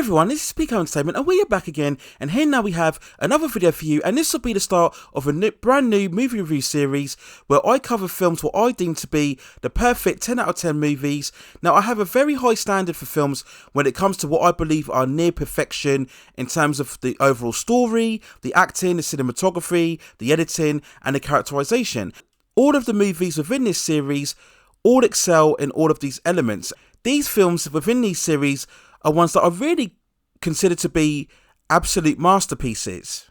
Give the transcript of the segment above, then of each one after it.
everyone, this is Speaker Entertainment and we are back again, and here now we have another video for you, and this will be the start of a brand new movie review series where I cover films what I deem to be the perfect 10 out of 10 movies. Now I have a very high standard for films when it comes to what I believe are near perfection in terms of the overall story, the acting, the cinematography, the editing and the characterization. All of the movies within this series all excel in all of these elements. These films within these series are ones that I really consider to be absolute masterpieces.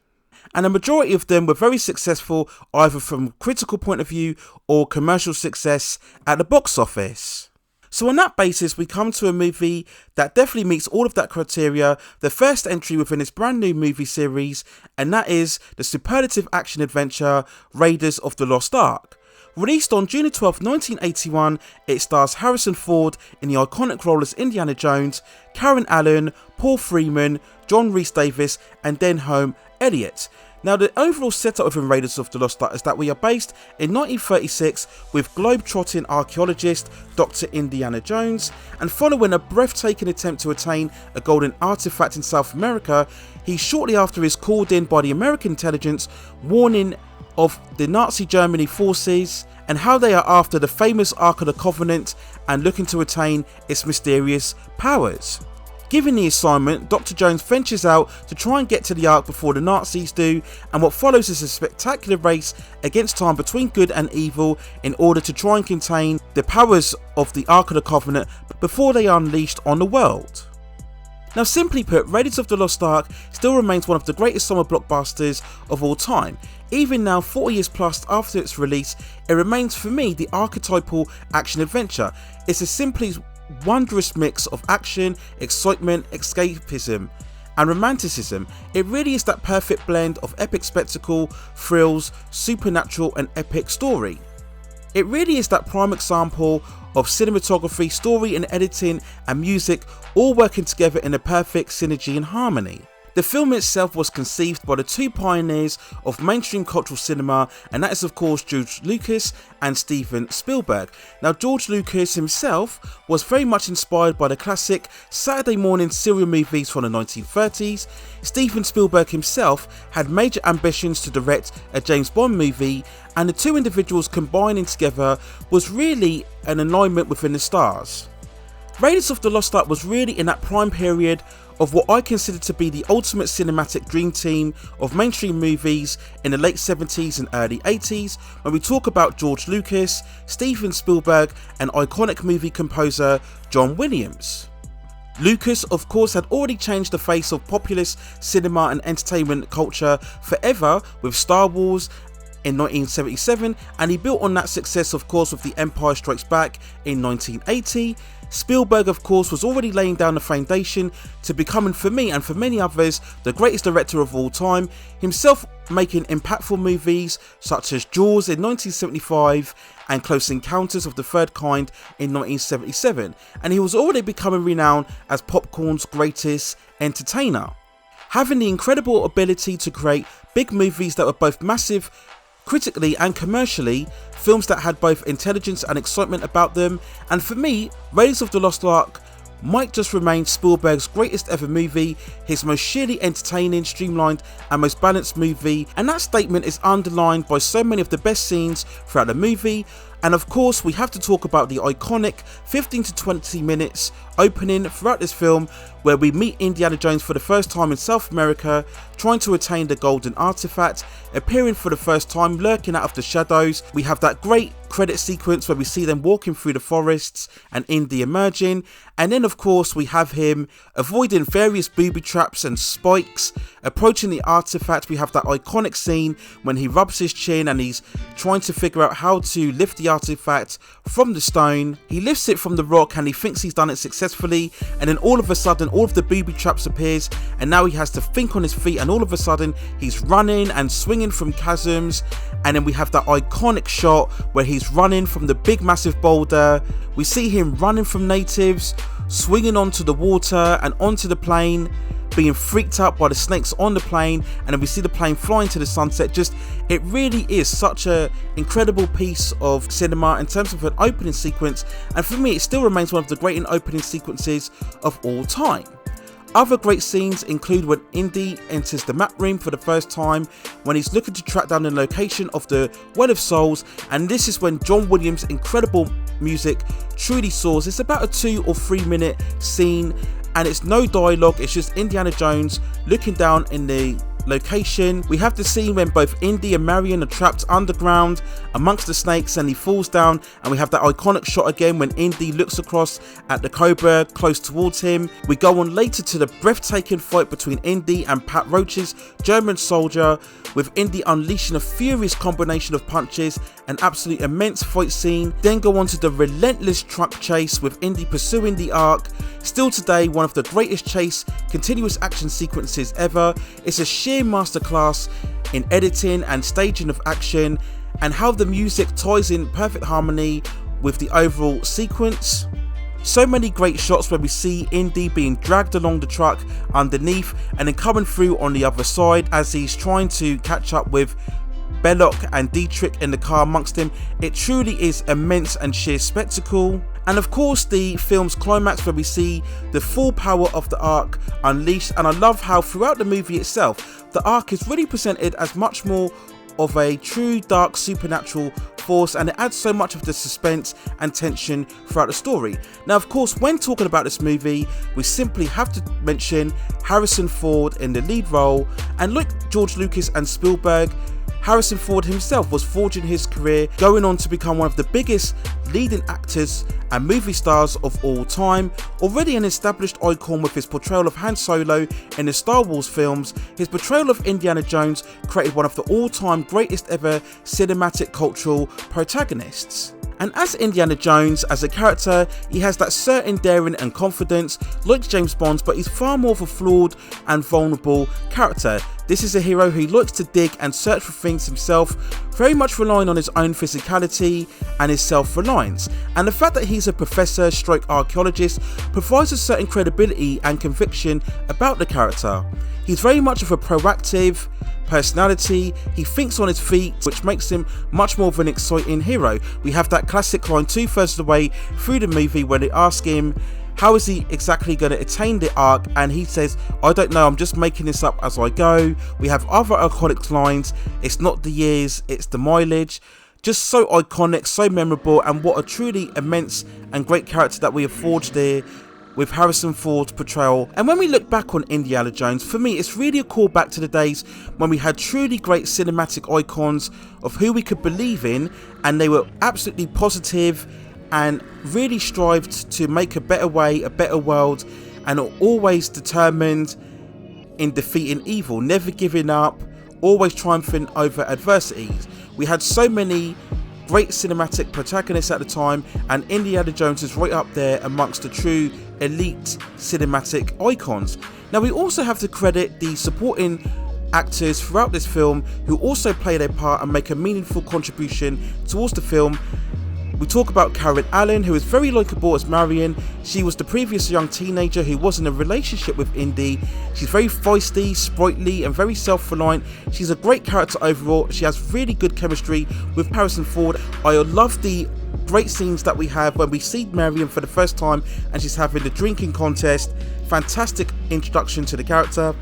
And the majority of them were very successful either from a critical point of view or commercial success at the box office. So on that basis, we come to a movie that definitely meets all of that criteria, the first entry within this brand new movie series, and that is the superlative action adventure Raiders of the Lost Ark. Released on June 12, 1981, it stars Harrison Ford in the iconic role as Indiana Jones, Karen Allen, Paul Freeman, John Rhys-Davies and Denholm, Elliott. Now the overall setup within Raiders of the Lost Ark is that we are based in 1936 with globe-trotting archaeologist Dr. Indiana Jones, and following a breathtaking attempt to attain a golden artifact in South America, he shortly after is called in by the American intelligence warning of the Nazi Germany forces and how they are after the famous Ark of the Covenant and looking to attain its mysterious powers. Given the assignment, Dr. Jones ventures out to try and get to the Ark before the Nazis do, and what follows is a spectacular race against time between good and evil in order to try and contain the powers of the Ark of the Covenant before they are unleashed on the world. Now simply put, Raiders of the Lost Ark still remains one of the greatest summer blockbusters of all time. Even now, 40 years plus after its release, it remains for me the archetypal action adventure. It's a simply wondrous mix of action, excitement, escapism and romanticism. It really is that perfect blend of epic spectacle, thrills, supernatural and epic story. It really is that prime example of cinematography, story and editing and music all working together in a perfect synergy and harmony. The film itself was conceived by the two pioneers of mainstream cultural cinema, and that is of course George Lucas and Steven Spielberg. Now George Lucas himself was very much inspired by the classic Saturday morning serial movies from the 1930s. Steven Spielberg himself had major ambitions to direct a James Bond movie, and the two individuals combining together was really an alignment within the stars. Raiders of the Lost Ark was really in that prime period of what I consider to be the ultimate cinematic dream team of mainstream movies in the late 70s and early 80s, when we talk about George Lucas, Steven Spielberg and iconic movie composer John Williams. Lucas of course had already changed the face of populist cinema and entertainment culture forever with Star Wars in 1977, and he built on that success of course with The Empire Strikes Back in 1980. Spielberg of course was already laying down the foundation to becoming, for me and for many others, the greatest director of all time, himself making impactful movies such as Jaws in 1975 and Close Encounters of the Third Kind in 1977, and he was already becoming renowned as popcorn's greatest entertainer, having the incredible ability to create big movies that were both massive critically and commercially, films that had both intelligence and excitement about them. And for me, Raiders of the Lost Ark might just remain Spielberg's greatest ever movie, his most sheerly entertaining, streamlined and most balanced movie, and that statement is underlined by so many of the best scenes throughout the movie. And of course we have to talk about the iconic 15 to 20 minutes opening throughout this film, where we meet Indiana Jones for the first time in South America, trying to attain the golden artifact, appearing for the first time, lurking out of the shadows. We have that great credit sequence where we see them walking through the forests and Indy emerging, and then of course we have him avoiding various booby traps and spikes, approaching the artifact. We have that iconic scene when he rubs his chin and he's trying to figure out how to lift the artifact from the stone. He lifts it from the rock and he thinks he's done it successfully, and then all of a sudden all of the booby traps appears, and now he has to think on his feet, and all of a sudden he's running and swinging from chasms. And then we have that iconic shot where he's running from the big massive boulder. We see him running from natives, swinging onto the water and onto the plane, being freaked out by the snakes on the plane, and then we see the plane flying to the sunset. Just, it really is such an incredible piece of cinema in terms of an opening sequence, and for me it still remains one of the great opening sequences of all time. Other great scenes include when Indy enters the map room for the first time, when he's looking to track down the location of the Well of Souls, and this is when John Williams' incredible music truly soars. It's about a 2 or 3 minute scene, and it's no dialogue, it's just Indiana Jones looking down in the location. We have the scene when both Indy and Marion are trapped underground amongst the snakes and he falls down, and we have that iconic shot again when Indy looks across at the Cobra close towards him. We go on later to the breathtaking fight between Indy and Pat Roach's German soldier, with Indy unleashing a furious combination of punches, an absolute immense fight scene. Then go on to the relentless truck chase with Indy pursuing the Ark. Still today one of the greatest chase continuous action sequences ever. It's a sheer masterclass in editing and staging of action, and how the music ties in perfect harmony with the overall sequence. So many great shots where we see Indy being dragged along the truck underneath and then coming through on the other side as he's trying to catch up with Belloc and Dietrich in the car amongst him. It truly is immense and sheer spectacle. And of course the film's climax where we see the full power of the Ark unleashed, and I love how throughout the movie itself the Ark is really presented as much more of a true dark supernatural force, and it adds so much of the suspense and tension throughout the story. Now of course when talking about this movie we simply have to mention Harrison Ford in the lead role, and like George Lucas and Spielberg, Harrison Ford himself was forging his career, going on to become one of the biggest leading actors and movie stars of all time. Already an established icon with his portrayal of Han Solo in the Star Wars films, his portrayal of Indiana Jones created one of the all-time greatest ever cinematic cultural protagonists. And as Indiana Jones, as a character, he has that certain daring and confidence like James Bond, but he's far more of a flawed and vulnerable character. This is a hero who likes to dig and search for things himself, very much relying on his own physicality and his self-reliance. And the fact that he's a professor stroke archaeologist provides a certain credibility and conviction about the character. He's very much of a proactive personality, he thinks on his feet, which makes him much more of an exciting hero. We have that classic line 2/3 of the way through the movie when they ask him how is he exactly going to attain the Ark, and he says, I don't know, I'm just making this up as I go. We have other iconic lines, it's not the years, it's the mileage. Just so iconic, so memorable, and what a truly immense and great character that we have forged there with Harrison Ford's portrayal. And when we look back on Indiana Jones, for me it's really a callback to the days when we had truly great cinematic icons of who we could believe in, and they were absolutely positive and really strived to make a better way, a better world, and are always determined in defeating evil, never giving up, always triumphing over adversities. We had so many great cinematic protagonists at the time, and Indiana Jones is right up there amongst the true elite cinematic icons. Now we also have to credit the supporting actors throughout this film who also play their part and make a meaningful contribution towards the film. We talk about Karen Allen, who is very likeable as Marion. She was the previous young teenager who was in a relationship with Indy. She's very feisty, sprightly, and very self-reliant. She's a great character overall. She has really good chemistry with Harrison Ford. I love the great scenes that we have when we see Marion for the first time and she's having the drinking contest. Fantastic introduction to the character.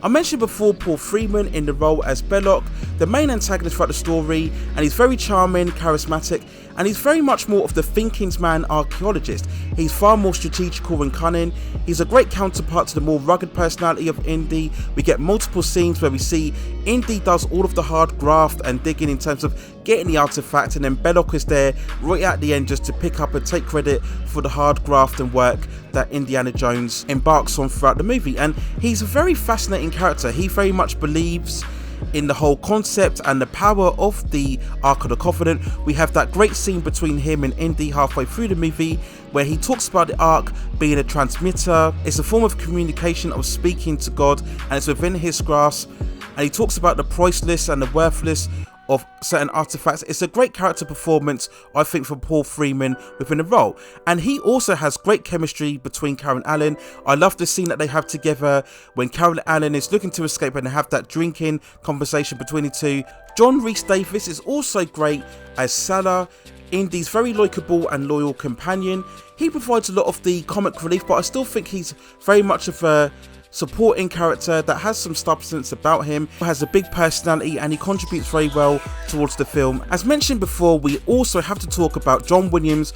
I mentioned before Paul Freeman in the role as Belloc, the main antagonist throughout the story, and he's very charming, charismatic, and he's very much more of the thinking's man archaeologist. He's far more strategical and cunning. He's a great counterpart to the more rugged personality of Indy. We get multiple scenes where we see Indy does all of the hard graft and digging in terms of getting the artifact, and then Belloc is there right at the end just to pick up and take credit for the hard graft and work that Indiana Jones embarks on throughout the movie. And he's a very fascinating character. He very much believes in the whole concept and the power of the Ark of the Covenant. We have that great scene between him and Indy halfway through the movie where he talks about the Ark being a transmitter. It's a form of communication, of speaking to God, and it's within his grasp. And he talks about the priceless and the worthless of certain artifacts. It's a great character performance, I think, from Paul Freeman within the role. And he also has great chemistry between Karen Allen. I love the scene that they have together when Karen Allen is looking to escape and they have that drinking conversation between the two. John Rhys-Davies is also great as Salah, Indy's very likeable and loyal companion. He provides a lot of the comic relief, but I still think he's very much of a supporting character that has some substance about him, has a big personality, and he contributes very well towards the film. As mentioned before, we also have to talk about John Williams'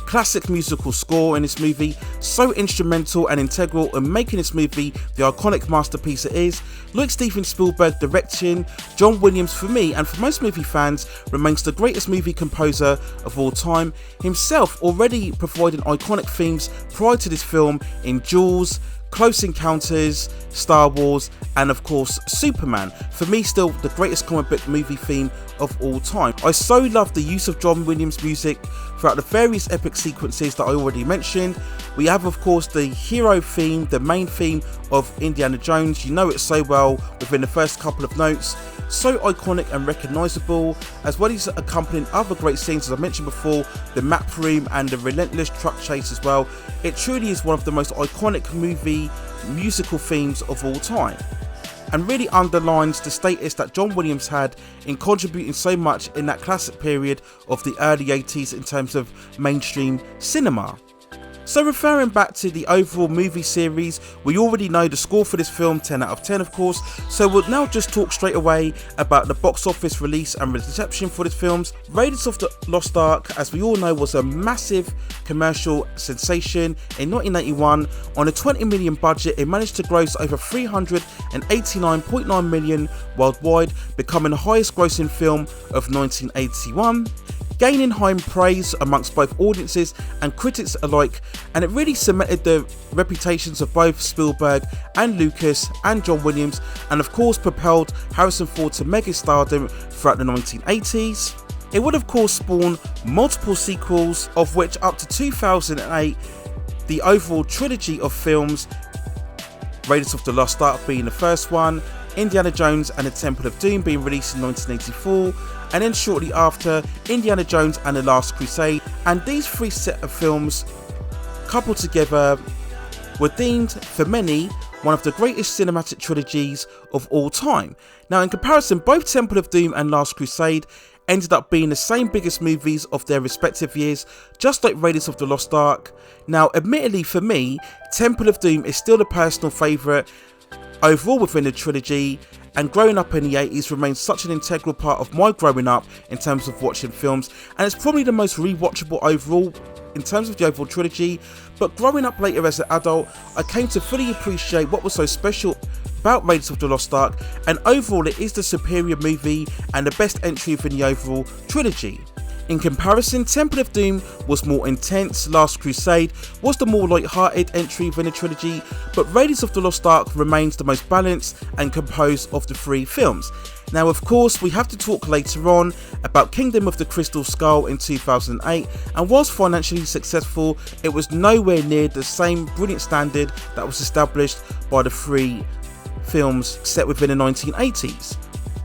classic musical score in this movie, so instrumental and integral in making this movie the iconic masterpiece it is. Like Steven Spielberg directing, John Williams, for me and for most movie fans, remains the greatest movie composer of all time, himself already providing iconic themes prior to this film in Jaws, Close Encounters, Star Wars, and of course Superman. For me, still the greatest comic book movie theme of all time. I so love the use of John Williams music throughout the various epic sequences that I already mentioned. We have of course the hero theme, the main theme of Indiana Jones. You know it so well within the first couple of notes. So iconic and recognisable, as well as accompanying other great scenes as I mentioned before, the map room and the relentless truck chase as well. It truly is one of the most iconic movie musical themes of all time, and really underlines the status that John Williams had in contributing so much in that classic period of the early 80s in terms of mainstream cinema. So referring back to the overall movie series, we already know the score for this film, 10 out of 10 of course, so we'll now just talk straight away about the box office release and reception for this film. Raiders of the Lost Ark, as we all know, was a massive commercial sensation in 1981. On a 20 million budget, it managed to gross over 389.9 million worldwide, becoming the highest grossing film of 1981. Gaining high praise amongst both audiences and critics alike, and it really cemented the reputations of both Spielberg and Lucas and John Williams, and of course propelled Harrison Ford to mega stardom throughout the 1980s. It would of course spawn multiple sequels, of which up to 2008, the overall trilogy of films, Raiders of the Lost Ark being the first one, Indiana Jones and the Temple of Doom being released in 1984, and then shortly after, Indiana Jones and the Last Crusade. And these three set of films coupled together were deemed for many one of the greatest cinematic trilogies of all time. Now in comparison, both Temple of Doom and Last Crusade ended up being the same biggest movies of their respective years, just like Raiders of the Lost Ark. Now admittedly for me, Temple of Doom is still a personal favourite overall within the trilogy, and growing up in the 80s remains such an integral part of my growing up in terms of watching films, and it's probably the most rewatchable overall in terms of the overall trilogy. But growing up later as an adult, I came to fully appreciate what was so special about Raiders of the Lost Ark, and overall it is the superior movie and the best entry within the overall trilogy. In comparison, Temple of Doom was more intense, Last Crusade was the more light-hearted entry within the trilogy, but Raiders of the Lost Ark remains the most balanced and composed of the three films. Now of course we have to talk later on about Kingdom of the Crystal Skull in 2008, and whilst financially successful, it was nowhere near the same brilliant standard that was established by the three films set within the 1980s.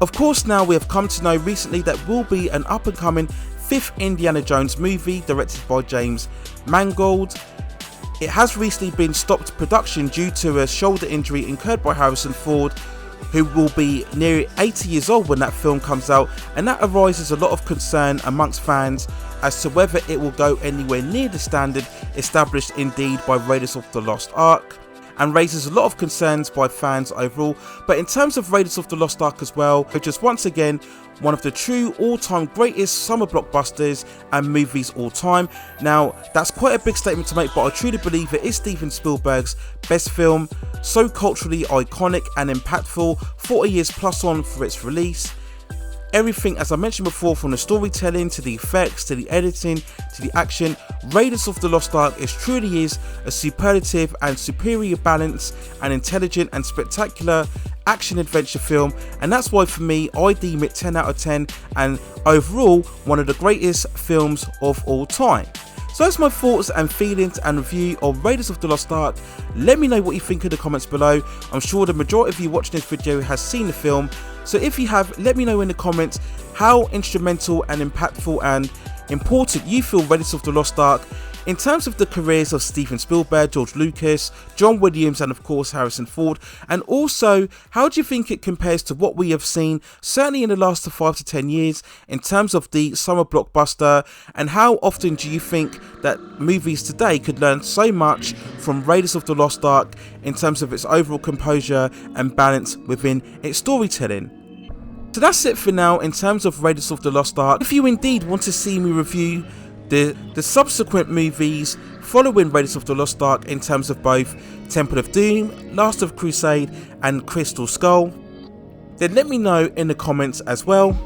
Of course, now we have come to know recently that will be an up-and-coming 5th Indiana Jones movie directed by James Mangold. It has recently been stopped production due to a shoulder injury incurred by Harrison Ford, who will be near 80 years old when that film comes out, and that arises a lot of concern amongst fans as to whether it will go anywhere near the standard established indeed by Raiders of the Lost Ark, and raises a lot of concerns by fans overall. But in terms of Raiders of the Lost Ark as well, it's just once again one of the true all-time greatest summer blockbusters and movies all time. Now that's quite a big statement to make, but I truly believe it is Steven Spielberg's best film, so culturally iconic and impactful, 40 years plus on for its release. Everything, as I mentioned before, from the storytelling to the effects to the editing to the action, Raiders of the Lost Ark truly is a superlative and superior balanced and intelligent and spectacular action adventure film, and that's why for me I deem it 10 out of 10 and overall one of the greatest films of all time. So that's my thoughts and feelings and review of Raiders of the Lost Ark. Let me know what you think in the comments below. I'm sure the majority of you watching this video has seen the film, so if you have, let me know in the comments how instrumental and impactful and important you feel Raiders of the Lost Ark In terms of the careers of Steven Spielberg, George Lucas, John Williams and of course Harrison Ford, and also how do you think it compares to what we have seen certainly in the last 5 to 10 years in terms of the summer blockbuster, and how often do you think that movies today could learn so much from Raiders of the Lost Ark in terms of its overall composure and balance within its storytelling? So that's it for now in terms of Raiders of the Lost Ark. If you indeed want to see me review the subsequent movies following Raiders of the Lost Ark in terms of both Temple of Doom, Last of Crusade and Crystal Skull, then let me know in the comments as well.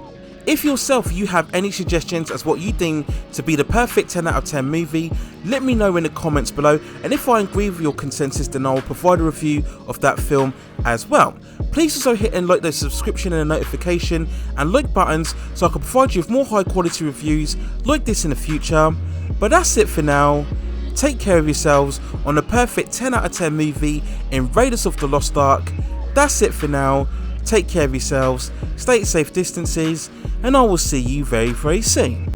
If yourself you have any suggestions as what you deem to be the perfect 10 out of 10 movie, let me know in the comments below, and if I agree with your consensus then I will provide a review of that film as well. Please also hit and like the subscription and the notification and like buttons so I can provide you with more high quality reviews like this in the future. But that's it for now. Take care of yourselves on the perfect 10 out of 10 movie in Raiders of the Lost Ark. That's it for now. Take care of yourselves, stay at safe distances, and I will see you very, very soon.